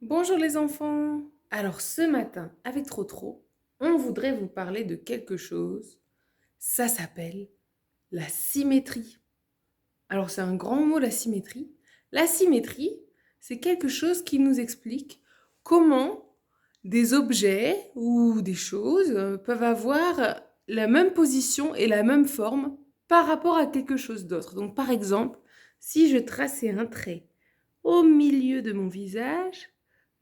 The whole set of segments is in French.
Bonjour les enfants. Alors ce matin, avec Trotro, on voudrait vous parler de quelque chose. Ça s'appelle la symétrie. Alors c'est un grand mot, la symétrie. La symétrie, c'est quelque chose qui nous explique comment des objets ou des choses peuvent avoir la même position et la même forme par rapport à quelque chose d'autre. Donc par exemple, si je traçais un trait au milieu de mon visage,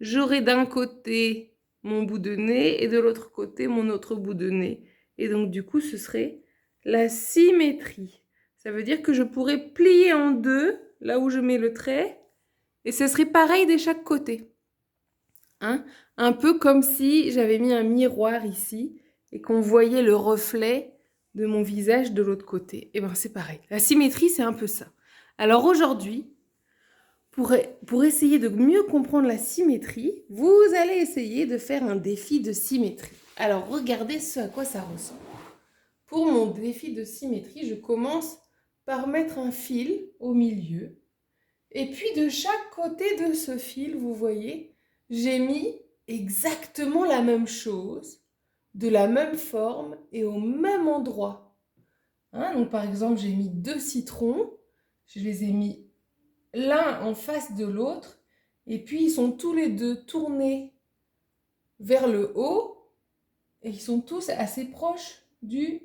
j'aurai d'un côté mon bout de nez et de l'autre côté mon autre bout de nez. Et donc du coup, ce serait la symétrie. Ça veut dire que je pourrais plier en deux, là où je mets le trait, et ce serait pareil de chaque côté. Hein? Un peu comme si j'avais mis un miroir ici et qu'on voyait le reflet de mon visage de l'autre côté. Et bien c'est pareil. La symétrie, c'est un peu ça. Alors aujourd'hui, pour essayer de mieux comprendre la symétrie, vous allez essayer de faire un défi de symétrie. Alors regardez ce à quoi ça ressemble. Pour mon défi de symétrie, je commence par mettre un fil au milieu. Et puis de chaque côté de ce fil, vous voyez, j'ai mis exactement la même chose, de la même forme et au même endroit. Hein, donc par exemple, j'ai mis 2 citrons, je les ai mis l'un en face de l'autre, et puis ils sont tous les deux tournés vers le haut, et ils sont tous assez proches du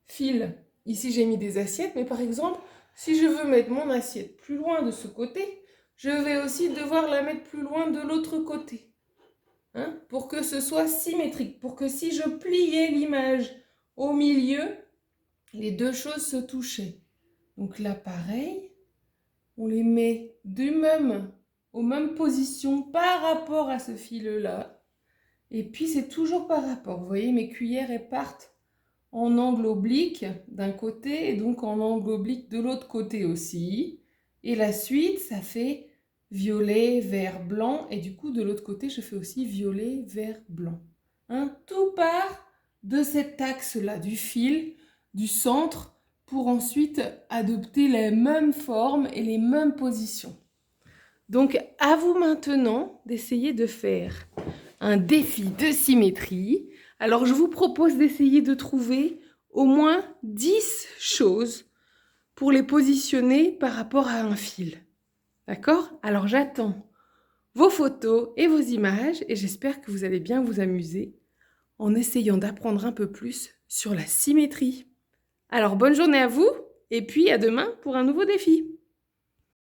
fil. Ici j'ai mis des assiettes, mais par exemple, si je veux mettre mon assiette plus loin de ce côté, je vais aussi devoir la mettre plus loin de l'autre côté. Hein, pour que ce soit symétrique, pour que si je pliais l'image au milieu, les deux choses se touchaient. Donc là, pareil, on les met aux mêmes positions par rapport à ce fil-là. Et puis, c'est toujours par rapport. Vous voyez, mes cuillères, elles partent en angle oblique d'un côté et donc en angle oblique de l'autre côté aussi. Et la suite, ça fait violet, vert, blanc. Et du coup, de l'autre côté, je fais aussi violet, vert, blanc. Hein, tout part de cet axe-là, du fil, du centre, pour ensuite adopter les mêmes formes et les mêmes positions. Donc, à vous maintenant d'essayer de faire un défi de symétrie. Alors, je vous propose d'essayer de trouver au moins 10 choses pour les positionner par rapport à un fil. D'accord? Alors, j'attends vos photos et vos images et j'espère que vous allez bien vous amuser en essayant d'apprendre un peu plus sur la symétrie. Alors, bonne journée à vous et puis à demain pour un nouveau défi.